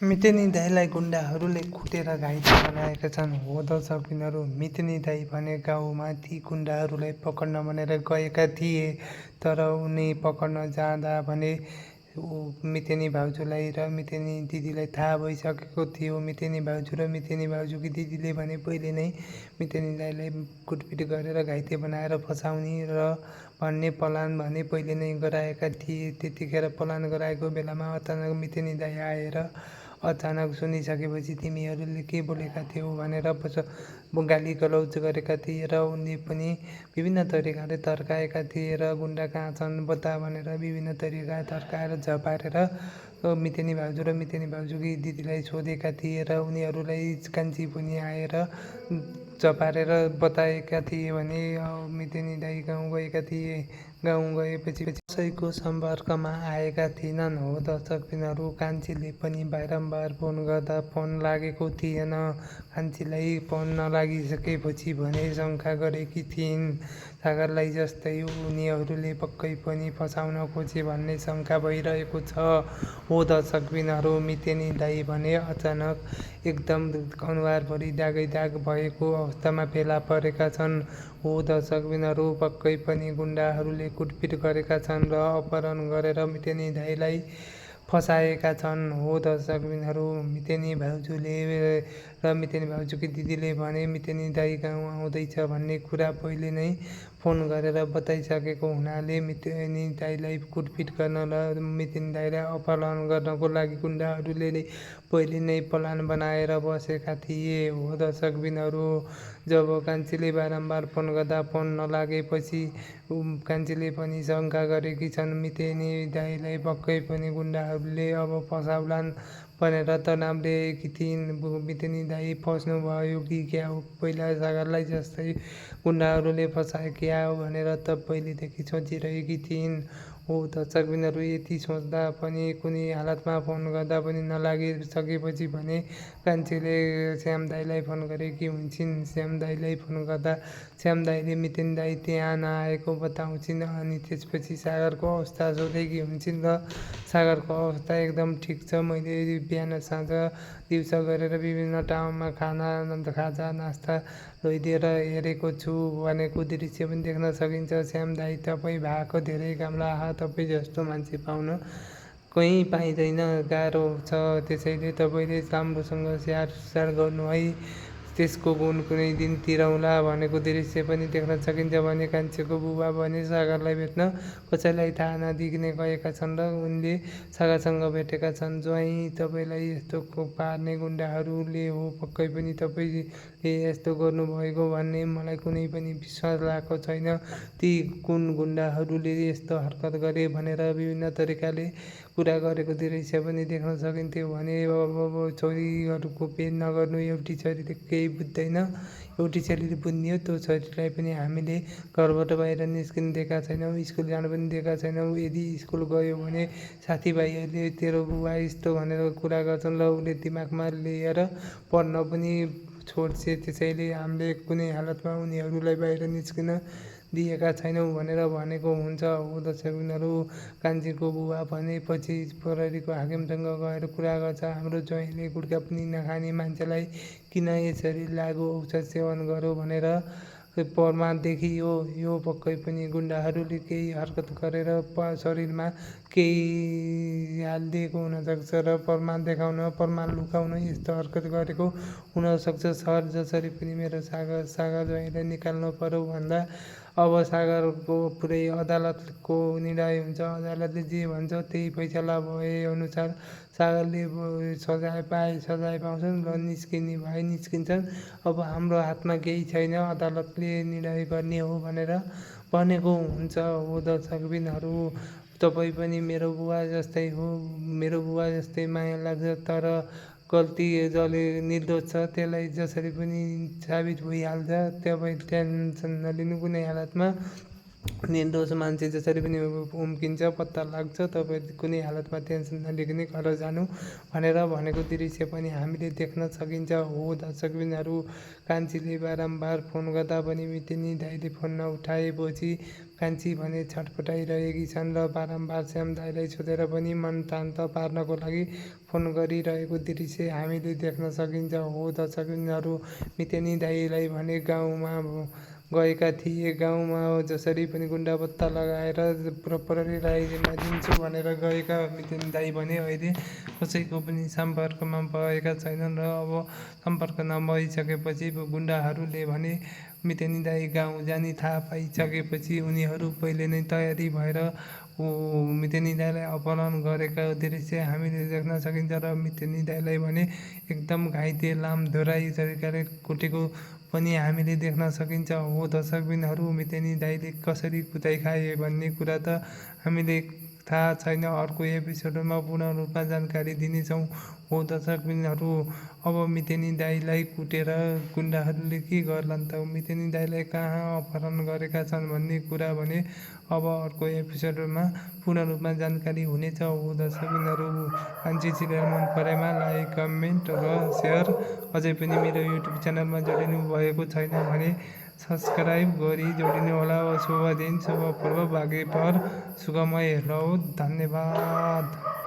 मितेनी दाईलाई गुन्डाहरूले कुटेर घाइते बनाएका छन्। हो दर्शकबिनहरू, मितेनी दाई भने गाउँमा ती गुन्डाहरूलाई पकड्न भनेर गएका थिए। तर उनी पकड्न जाँदा भने मितेनी भाउजूलाई र मितेनी दिदीलाई थाहा भइसकेको थियो। मितेनी भाउजू र मितेनी भाउजूकी दिदीले भने पहिले नै मितेनी दाईलाई कुटपिट गरेर घाइते बनाएर फसाउने र भन्ने प्लान भने पहिले नै गराएका थिए। त्यतिखेर प्लान गराएको बेलामा अचानक मितेनी दाई आएर अचानक सुनिसकेपछि तिमीहरूले के बोलेका थियौ भनेर गाली गलौज गरेका थिए र उनले पनि विभिन्न तरिकाले तर्काएका थिए र गुन्डा कहाँ छन् बता भनेर विभिन्न तरिका तर्काएर झपारेर मितेनी भाउजू र मितेनी भाउजूकी दिदीलाई सोधेका थिए र उनीहरूलाई कान्छी पनि आएर झपारेर बताएका थिए भने मितेनी दाई गाउँ गएका थिए। गाउँ गएपछि कसैको सम्पर्कमा आएका थिएनन्। हो दर्शकबिनहरू, कान्छीले पनि बारम्बार फोन गर्दा फोन लागेको थिएन। कान्छीलाई फोन नलागिसकेपछि भने शङ्का गरेकी थिइन्। सागरलाई जस्तै उनीहरूले पक्कै पनि फसाउन खोजे भन्ने शङ्का भइरहेको छ। हो दर्शकबिनहरू, मितेनी दाई भने अचानक एकदम अनुहारभरि दागै दाग भएको अवस्थामा फेला परेका छन्। हो दर्शकबिनहरू, पक्कै पनि गुन्डाहरूले कुटपिट गरेका छन् र अपहरण गरेर मितेनी दाईलाई फसाएका छन्। हो दर्शकबिनहरू, मितेनी भाउजूले र मितेनी भाउजूकी दिदीले भने मितेनी दाई गाउँ आउँदैछ भन्ने कुरा पहिले नै फोन गरेर बताइसकेको हुनाले मितेनी दाईलाई कुटपिट गर्न र मितेनी दाईलाई अपहरण गर्नको लागि गुन्डाहरूले पहिले नै प्लान बनाएर बसेका थिए। हो दर्शकबिनहरू, जब कान्छीले बारम्बार फोन गर्दा फोन नलागेपछि कान्छीले पनि शङ्का गरेकी छन् मितेनी दाईलाई पक्कै पनि गुन्डाहरूले अब फसाउलान् भनेर तनाव लिएकी थिइन्। मितेनी दाई फस्नुभयो कि क्या हो, पहिला सागरलाई जस्तै गुन्डाहरूले फसाए क्या हो भनेर त पहिलेदेखि सोचिरहेकी थिइन्। हो दर्शकबिनहरू, यति सोच्दा पनि कुनै हालतमा फोन गर्दा पनि नलागिसकेपछि भने कान्छीले श्याम दाईलाई फोन गरेकी हुन्छन्। श्याम दाईलाई फोन गर्दा श्याम दाईले मितेनी दाई त्यहाँ नआएको बताउँछिन् अनि त्यसपछि सागरको अवस्था सोधेकी हुन्छन् र सागरको अवस्था एकदम ठिक छ। मैले बिहान साँझ दिउँसो गरेर विभिन्न ठाउँमा खाजा नास्ता लैदिएर हेरेको छु भनेको दृश्य पनि देख्न सकिन्छ। श्याम दाई, तपाईँ भएको धेरै काम लाहा, तपाईँ जस्तो मान्छे पाउन कहीँ पाइँदैन, गाह्रो छ। त्यसैले तपाईँले राम्रोसँग स्याहार सुसार गर्नु है, त्यसको गुण कुनै दिन तिरौँला भनेको दृश्य पनि देख्न सकिन्छ भने कान्छीको बुबा भने सागरलाई भेट्न कसैलाई थाहा नदिने गएका छन् र उनले सागरसँग भेटेका छन्। ज्वाइँ, तपाईँलाई यस्तो पार्ने गुन्डाहरूले हो, पक्कै पनि तपाईँले यस्तो गर्नुभएको भन्ने मलाई कुनै पनि विश्वास लागेको छैन। ती कुन गुन्डाहरूले यस्तो हरकत गरे भनेर विभिन्न तरिकाले कुरा गरेको दृश्य पनि देख्न सकिन्थ्यो भने अब छोरीहरूको पेट नगर्नु। एउटी छोरीले केही बुझ्दैन, एउटी छोरीले बुझ्ने हो। त्यो छोरीलाई पनि हामीले घरबाट बाहिर निस्किन दिएका छैनौँ, स्कुल जान पनि दिएका छैनौँ। यदि स्कुल गयो भने साथीभाइहरूले तेरो बुबा यस्तो भनेर कुरा गर्छन् र उसले दिमागमा लिएर पढ्न पनि छोड्छ। त्यसैले हामीले कुनै हालतमा उनीहरूलाई बाहिर निस्किन दिएका छैनौँ भनेर भनेको हुन्छ। हो दर्शकबिनहरू, कान्छीको बुबा भने पछि प्रहरीको हाकिमसँग गएर कुरा गर्छ, हाम्रो ज्वाइँले गुट्का पनि नखाने मान्छेलाई किन यसरी लागु औषध सेवन गर्यो भनेर प्रमाण देखियो। यो पक्कै पनि गुन्डाहरूले केही हरकत गरेर शरीरमा केही हालिदिएको हुनसक्छ र प्रमाण देखाउन, प्रमाण लुकाउन यस्तो हरकत गरेको हुनसक्छ। सर जसरी पनि मेरो सागर ज्वाइँलाई निकाल्नु पर्यो भन्दा अब सागरको पुरै अदालतको निर्णय हुन्छ। अदालतले जे भन्छ त्यही फैसला भए अनुसार सागरले सजाय पाए सजाय पाउँछन् र निस्किने भए निस्किन्छन्। अब हाम्रो हातमा केही छैन, अदालतले निर्णय गर्ने हो भनेर भनेको हुन्छ। हो दर्शकबिनहरू, तपाईँ पनि मेरो बुबा जस्तै हो, मेरो बुबा जस्तै माया लाग्छ, तर गल्ती जसले निर्दोष छ त्यसलाई जसरी पनि साबित भइहाल्छ। तपाईँ टेन्सन नलिनु, कुनै हालतमा निर्दोष मान्छे जसरी पनि उम्किन्छ, पत्ता लाग्छ। तपाईँ कुनै हालतमा टेन्सन नलिकन घर जानु भनेर भनेको दृश्य पनि हामीले देख्न सकिन्छ। हो दर्शकबिनहरू, कान्छीले बारम्बार फोन गर्दा पनि मितेनी दाईले फोन नउठाएपछि कान्छी भने छटपटाइरहेकी छन् र बारम्बार श्याम दाईलाई सोधेर पनि मन शान्त पार्नको लागि फोन गरिरहेको दृश्य हामीले देख्न सकिन्छ। हो दर्शकबिनहरू, मितेनी दाईलाई भने गाउँमा गएका थिए। गाउँमा जसरी पनि गुन्डा पत्ता लगाएर प्रहरीलाई जिम्मा दिन्छु भनेर गएका मितेनी दाई भने अहिले कसैको पनि सम्पर्कमा भएका छैनन् र अब सम्पर्क नभइसकेपछि गुन्डाहरूले भने मितेनी दाई गाउँ जाने थाहा पाइसकेपछि उनीहरू पहिले नै तयारी भएर मितेनी दाईलाई अपहरण गरेका दृश्य हामीले देख्न सकिन्छ र मितेनी दाईलाई भने एकदम घाइते लामधोराई तरिकाले कुटेको पनि हामीले देख्न सकिन्छ। हो दर्शकबिनहरू, मितेनी दाईले कसरी कुटाइ खाए भन्ने कुरा त हामीले थाहा छैन। अर्को एपिसोडमा पूर्ण रूपमा जानकारी दिनेछौँ। हो दर्शकबिनहरू, अब मितेनी दाईलाई कुटेर गुन्डाहरूले के गर्लान् त, मितेनी दाईलाई कहाँ अपहरण गरेका छन् भन्ने कुरा भने अब अर्को एपिसोडमा पूर्ण रूपमा जानकारी हुनेछ। हो दर्शकबिनहरू, कान्छी सिरियल मन परेमा लाइक, कमेन्ट र सेयर, अझै पनि मेरो युट्युब च्यानलमा जोडिनु भएको छैन भने सब्सक्राइब गरी जोडिनुहोला। शुभ दिन, शुभ पर्व, भाग्य पर सुखमय रहोस्। धन्यवाद।